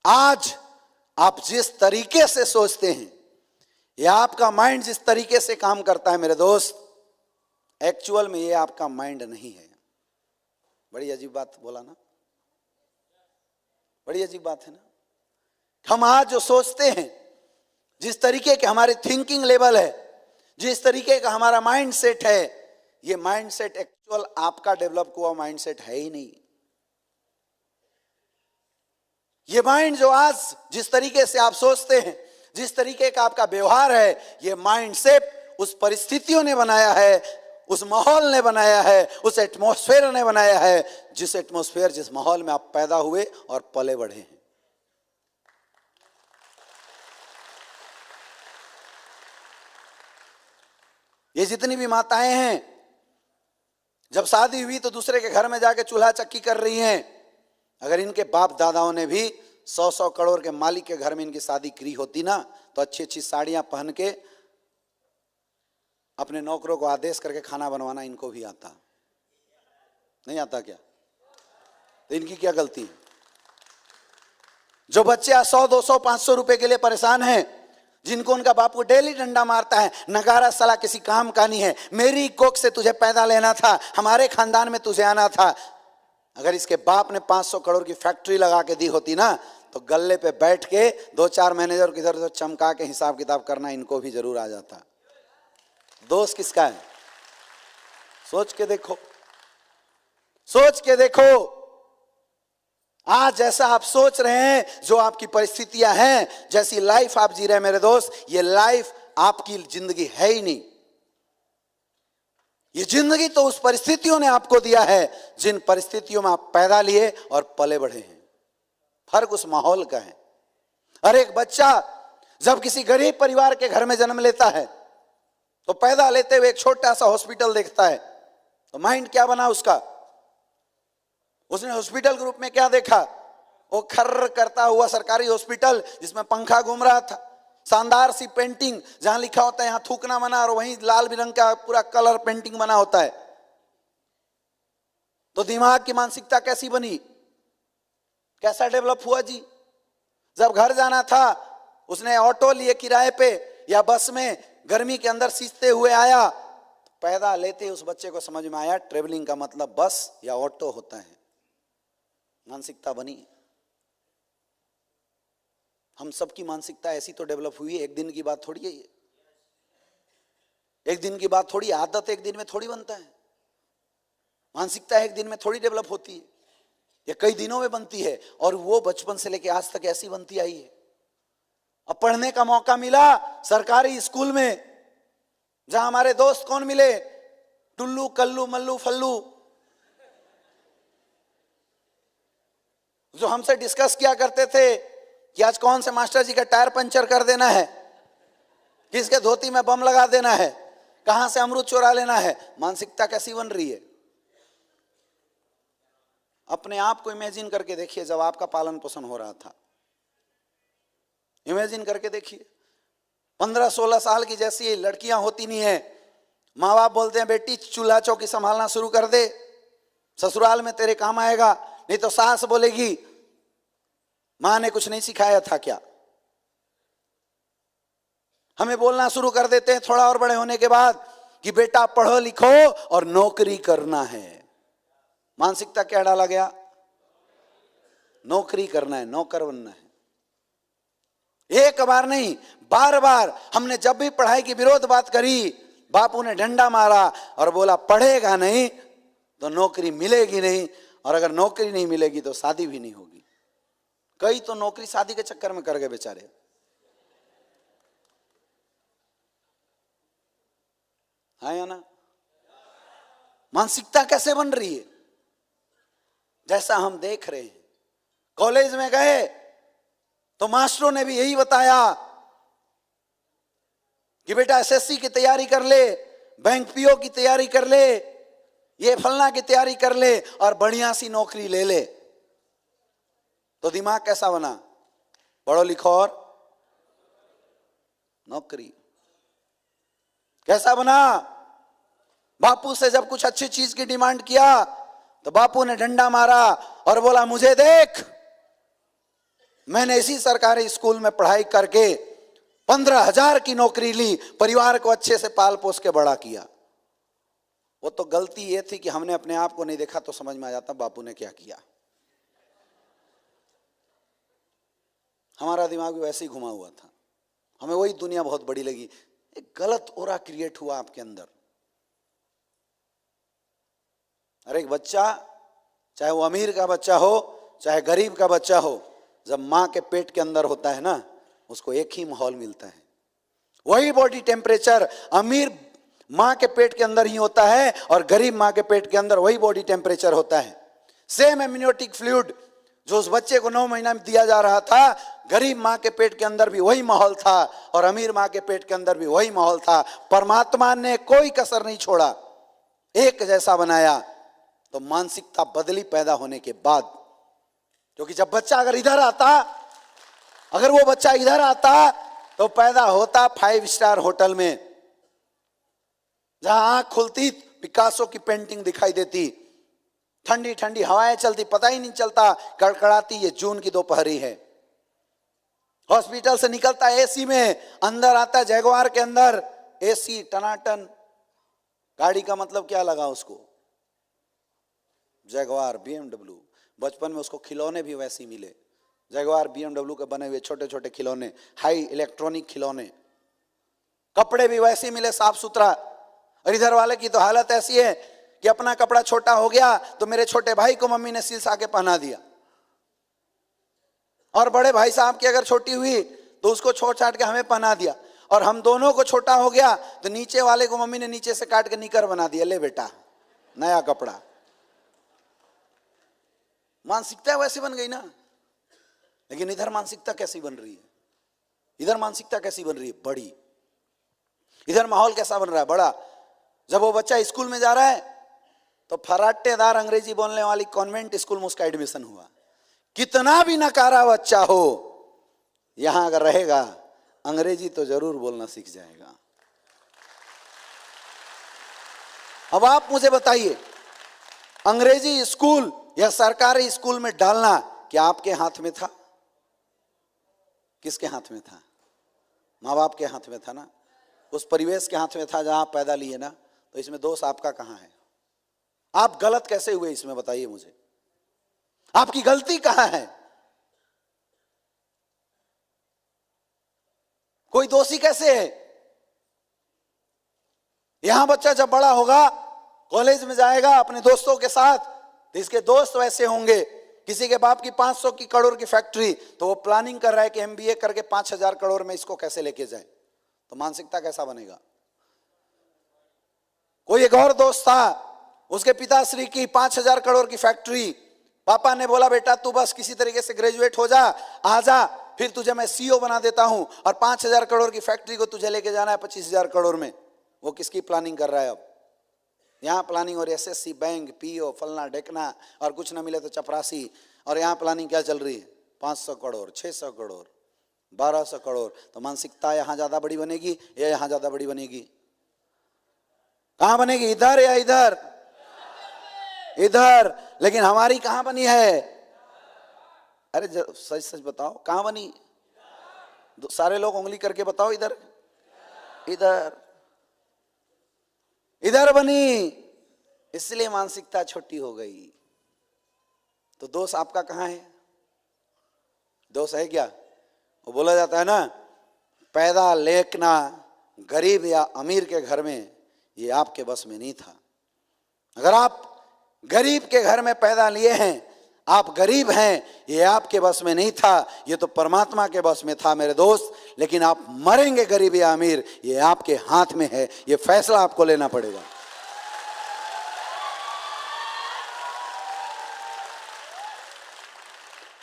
आज आप जिस तरीके से सोचते हैं, या आपका माइंड जिस तरीके से काम करता है मेरे दोस्त, एक्चुअल में ये आपका माइंड नहीं है। बड़ी अजीब बात बोला ना, बड़ी अजीब बात है ना। हम आज जो सोचते हैं, जिस तरीके के हमारे थिंकिंग लेवल है, जिस तरीके का हमारा माइंड सेट है, ये माइंड सेट एक्चुअल आपका डेवलप हुआ माइंड सेट है ही नहीं। ये माइंड जो आज जिस तरीके से आप सोचते हैं, जिस तरीके का आपका व्यवहार है, ये माइंड सेट उस परिस्थितियों ने बनाया है, उस माहौल ने बनाया है, उस एटमॉस्फेयर ने बनाया है, जिस एटमॉस्फेयर जिस माहौल में आप पैदा हुए और पले बढ़े हैं। ये जितनी भी माताएं हैं, जब शादी हुई तो दूसरे के घर में जाके चूल्हा चक्की कर रही हैं। अगर इनके बाप दादाओं ने भी 100-100 करोड़ के मालिक के घर में इनकी शादी करी होती ना, तो अच्छी अच्छी साड़ियां पहन के अपने नौकरों को आदेश करके खाना बनवाना इनको भी आता। नहीं आता क्या? तो इनकी क्या गलती है? जो बच्चे 100-200 500 रुपए के लिए परेशान हैं, जिनको उनका बाप को डेली डंडा मारता है, नगारा साला किसी काम का नहीं है, मेरी कोख से तुझे पैदा लेना था, हमारे खानदान में तुझे आना था। अगर इसके बाप ने 500 करोड़ की फैक्ट्री लगा के दी होती ना, तो गल्ले पे बैठ के 2-4 मैनेजर को इधर उधर चमका के हिसाब किताब करना इनको भी जरूर आ जाता। दोष किसका है? सोच के देखो, सोच के देखो। आज जैसा आप सोच रहे हैं, जो आपकी परिस्थितियां हैं, जैसी लाइफ आप जी रहे हैं मेरे दोस्त, ये लाइफ आपकी जिंदगी है ही नहीं। ये जिंदगी तो उस परिस्थितियों ने आपको दिया है, जिन परिस्थितियों में आप पैदा लिए और पले बढ़े हैं। फर्क उस माहौल का है। हर एक बच्चा जब किसी गरीब परिवार के घर में जन्म लेता है, तो पैदा लेते हुए एक छोटा सा हॉस्पिटल देखता है, तो माइंड क्या बना उसका? उसने हॉस्पिटल के रूप में क्या देखा? वो खर्र करता हुआ सरकारी हॉस्पिटल जिसमें पंखा घूम रहा था, शानदार सी पेंटिंग जहां लिखा होता है यहां थूकना मना, और वहीं लाल रंग का पूरा कलर पेंटिंग बना होता है। तो दिमाग की मानसिकता कैसी बनी, कैसा डेवलप हुआ जी? जब घर जाना था, उसने ऑटो लिए किराए पे या बस में, गर्मी के अंदर सींचते हुए आया। पैदा लेते उस बच्चे को समझ में आया ट्रेवलिंग का मतलब बस या ऑटो होता है। मानसिकता बनी। हम सबकी मानसिकता ऐसी तो डेवलप हुई है। एक दिन की बात थोड़ी है ये, एक दिन की बात थोड़ी। आदत एक दिन में थोड़ी बनता है। मानसिकता एक दिन में थोड़ी डेवलप होती है, ये कई दिनों में बनती है। और वो बचपन से लेकर आज तक ऐसी बनती आई है। अब पढ़ने का मौका मिला सरकारी स्कूल में, जहां हमारे दोस्त कौन मिले? टुल्लू कल्लू मल्लू फल्लू, जो हमसे डिस्कस किया करते थे कि आज कौन से मास्टर जी का टायर पंचर कर देना है, किसके धोती में बम लगा देना है, कहां से अमरूद चुरा लेना है। मानसिकता कैसी बन रही है? अपने आप को इमेजिन करके देखिए, जब आपका पालन पोषण हो रहा था, इमेजिन करके देखिए। 15-16 साल की जैसी लड़कियां होती नहीं है, माँ बाप बोलते हैं बेटी चूल्हा चौकी संभालना शुरू कर दे, ससुराल में तेरे काम आएगा। नहीं तो सास बोलेगी मां ने कुछ नहीं सिखाया था क्या? हमें बोलना शुरू कर देते हैं थोड़ा और बड़े होने के बाद कि बेटा पढ़ो लिखो और नौकरी करना है। मानसिकता क्या डाला गया? नौकरी करना है, नौकर बनना है। एक बार नहीं, बार बार हमने जब भी पढ़ाई की विरोध बात करी, बापू ने डंडा मारा और बोला पढ़ेगा नहीं तो नौकरी मिलेगी नहीं, और अगर नौकरी नहीं मिलेगी तो शादी भी नहीं होगी। कई तो नौकरी शादी के चक्कर में कर गए बेचारे। हाँ या ना? मानसिकता कैसे बन रही है? जैसा हम देख रहे हैं। कॉलेज में गए तो मास्टरों ने भी यही बताया कि बेटा एसएससी की तैयारी कर ले, बैंक पीओ की तैयारी कर ले, ये फलना की तैयारी कर ले और बढ़िया सी नौकरी ले ले। तो दिमाग कैसा बना? पढ़ो लिखो और नौकरी। कैसा बना? बापू से जब कुछ अच्छी चीज की डिमांड किया तो बापू ने डंडा मारा और बोला मुझे देख, मैंने इसी सरकारी स्कूल में पढ़ाई करके 15,000 की नौकरी ली, परिवार को अच्छे से पाल पोस के बड़ा किया। वो तो गलती ये थी कि हमने अपने आप को नहीं देखा, तो समझ में आ जाता बापू ने क्या किया। हमारा दिमाग भी वैसे ही घुमा हुआ था, हमें वही दुनिया बहुत बड़ी लगी। एक गलत ओरा क्रिएट हुआ आपके अंदर। अरे एक बच्चा, चाहे वो अमीर का बच्चा हो चाहे गरीब का बच्चा हो, जब मां के पेट के अंदर होता है ना, उसको एक ही माहौल मिलता है। वही बॉडी टेम्परेचर अमीर मां के पेट के अंदर ही होता है और गरीब मां के पेट के अंदर वही बॉडी टेम्परेचर होता है। सेम एमनियोटिक फ्लूइड जो उस बच्चे को 9 महीना में दिया जा रहा था, गरीब मां के पेट के अंदर भी वही माहौल था और अमीर मां के पेट के अंदर भी वही माहौल था। परमात्मा ने कोई कसर नहीं छोड़ा, एक जैसा बनाया। तो मानसिकता बदली पैदा होने के बाद, क्योंकि जब बच्चा अगर इधर आता, अगर वो बच्चा इधर आता तो पैदा होता 5 स्टार होटल में, जहां आंख खुलती पिकासो की पेंटिंग दिखाई देती, ठंडी ठंडी हवाएं चलती, पता ही नहीं चलता कड़कड़ाती ये जून की दोपहरी है। हॉस्पिटल से निकलता एसी में, अंदर आता जैगवार के अंदर एसी टनाटन। गाड़ी का मतलब क्या लगा उसको, जैगवार BMW। बचपन में उसको खिलौने भी वैसे ही मिले, जैगवार BMW के बने हुए छोटे छोटे खिलौने, हाई इलेक्ट्रॉनिक खिलौने। कपड़े भी वैसे ही मिले, साफ सुथरा। और इधर वाले की तो हालत ऐसी है कि अपना कपड़ा छोटा हो गया तो मेरे छोटे भाई को मम्मी ने सिलसा के पहना दिया, और बड़े भाई साहब की अगर छोटी हुई तो उसको छोड़ छाट के हमें पहना दिया, और हम दोनों को छोटा हो गया तो नीचे वाले को मम्मी ने नीचे से काट के निकर बना दिया, ले बेटा नया कपड़ा। मानसिकता वैसी बन गई ना। लेकिन इधर मानसिकता कैसी बन रही है, इधर मानसिकता कैसी बन रही है, बड़ी। इधर माहौल कैसा बन रहा है, बड़ा। जब वो बच्चा स्कूल में जा रहा है तो फराटेदार अंग्रेजी बोलने वाली कॉन्वेंट स्कूल में उसका एडमिशन हुआ। कितना भी नकारा बच्चा हो, यहां अगर रहेगा अंग्रेजी तो जरूर बोलना सीख जाएगा। अब आप मुझे बताइए, अंग्रेजी स्कूल या सरकारी स्कूल में डालना क्या आपके हाथ में था? किसके हाथ में था? माँ बाप के हाथ में था ना, उस परिवेश के हाथ में था जहां पैदा लिए ना। तो इसमें दोष आपका कहां है? आप गलत कैसे हुए इसमें बताइए मुझे, आपकी गलती कहां है? कोई दोषी कैसे है? यहां बच्चा जब बड़ा होगा, कॉलेज में जाएगा अपने दोस्तों के साथ, तो इसके दोस्त वैसे होंगे। किसी के बाप की 500 की करोड़ की फैक्ट्री, तो वो प्लानिंग कर रहा है कि MBA करके 5,000 करोड़ में इसको कैसे लेके जाए। तो मानसिकता कैसा बनेगा? कोई एक और दोस्त था, उसके पिताश्री की 5,000 करोड़ की फैक्ट्री, पापा ने बोला बेटा तू बस किसी तरीके से ग्रेजुएट हो जा, आ जा, फिर तुझे मैं CEO बना देता हूं, और 5,000 करोड़ की फैक्ट्री को तुझे लेके जाना है 25,000 करोड़ में। वो किसकी प्लानिंग कर रहा है? अब यहाँ प्लानिंग और SSC, बैंक, PO, फलना ढेकना, और कुछ ना मिले तो चपरासी। और यहाँ प्लानिंग क्या चल रही है? 500 करोड़, 600 करोड़, 1200 करोड़। तो मानसिकता यहाँ ज्यादा बड़ी बनेगी या यहाँ ज्यादा बड़ी बनेगी? कहां बनेगी, इधर या इधर? इधर। लेकिन हमारी कहां बनी है? अरे सच सच बताओ, कहां बनी? सारे लोग उंगली करके बताओ, इधर इधर इधर बनी। इसलिए मानसिकता छोटी हो गई। तो दोष आपका कहां है? दोष है क्या? वो बोला जाता है ना, पैदा लेना गरीब या अमीर के घर में, ये आपके बस में नहीं था। अगर आप गरीब के घर में पैदा लिए हैं, आप गरीब हैं, ये आपके बस में नहीं था, ये तो परमात्मा के बस में था मेरे दोस्त। लेकिन आप मरेंगे गरीब या अमीर, ये आपके हाथ में है, ये फैसला आपको लेना पड़ेगा।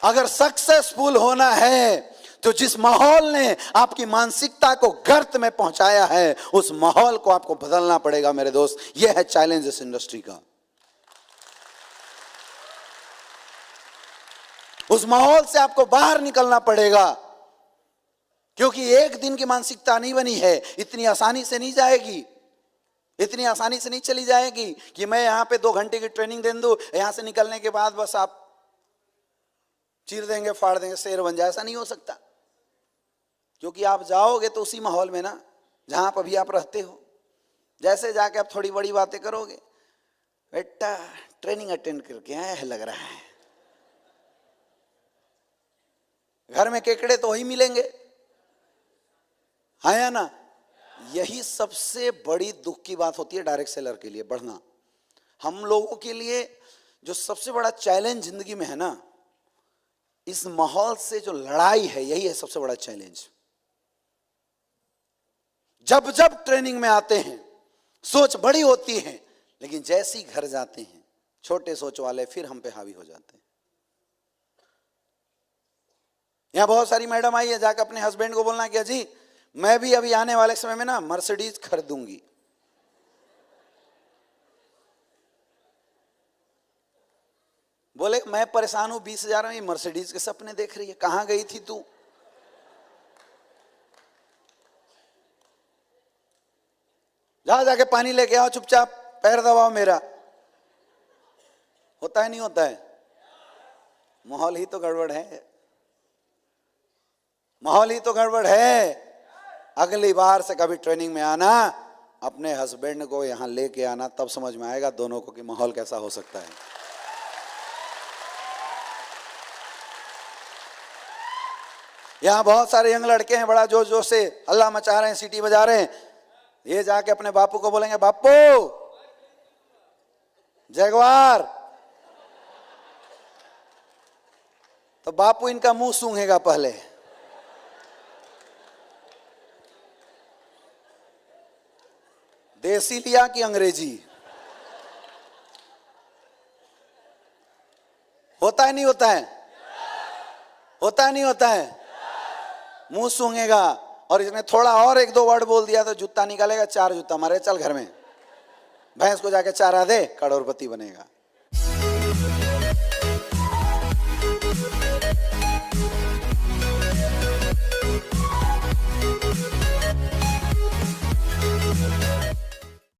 अगर सक्सेसफुल होना है तो जिस माहौल ने आपकी मानसिकता को गर्त में पहुंचाया है, उस माहौल को आपको बदलना पड़ेगा मेरे दोस्त। यह है चैलेंज इस इंडस्ट्री का। उस माहौल से आपको बाहर निकलना पड़ेगा, क्योंकि एक दिन की मानसिकता नहीं बनी है, इतनी आसानी से नहीं जाएगी, इतनी आसानी से नहीं चली जाएगी कि मैं यहां पे 2 घंटे की ट्रेनिंग दे दूं, यहां से निकलने के बाद बस आप चीर देंगे, फाड़ देंगे, शेर बन जाए, ऐसा नहीं हो सकता। क्योंकि आप जाओगे तो उसी माहौल में ना जहां आप अभी आप रहते हो। जैसे जाके आप थोड़ी बड़ी बातें करोगे, बेटा ट्रेनिंग अटेंड करके आया है लग रहा है, घर में केकड़े तो वही मिलेंगे, हाँ या ना। यही सबसे बड़ी दुख की बात होती है डायरेक्ट सेलर के लिए बढ़ना। हम लोगों के लिए जो सबसे बड़ा चैलेंज जिंदगी में है ना, इस माहौल से जो लड़ाई है, यही है सबसे बड़ा चैलेंज। जब जब ट्रेनिंग में आते हैं सोच बड़ी होती है, लेकिन जैसे ही घर जाते हैं छोटे सोच वाले फिर हम पे हावी हो जाते हैं। यहां बहुत सारी मैडम आई है, जाकर अपने हस्बैंड को बोलना कि जी मैं भी अभी आने वाले समय में ना मर्सिडीज खरीदूंगी। बोले मैं परेशान हूं, 20,000 में मर्सिडीज के सपने देख रही है, कहां गई थी तू? जा जाके पानी लेके आओ, चुपचाप पैर दबाओ मेरा। होता है नहीं होता है? माहौल ही तो गड़बड़ है, माहौल ही तो गड़बड़ है। अगली बार से कभी ट्रेनिंग में आना, अपने हस्बैंड को यहां लेके आना, तब समझ में आएगा दोनों को कि माहौल कैसा हो सकता है। यहां बहुत सारे यंग लड़के हैं, बड़ा जोश जोश से हल्ला मचा रहे हैं, सीटी बजा रहे हैं। ये जाके अपने बापू को बोलेंगे, बापू जगवार, तो बापू इनका मुंह सूंघेगा पहले। देसी लिया कि अंग्रेजी? होता है नहीं होता है? होता है नहीं होता है? मुंह सूंघेगा, और इसने थोड़ा और एक दो वर्ड बोल दिया तो जूता निकालेगा, 4 जूता मारे, चल घर में, भैंस को जाके चारा दे, करोड़पति बनेगा।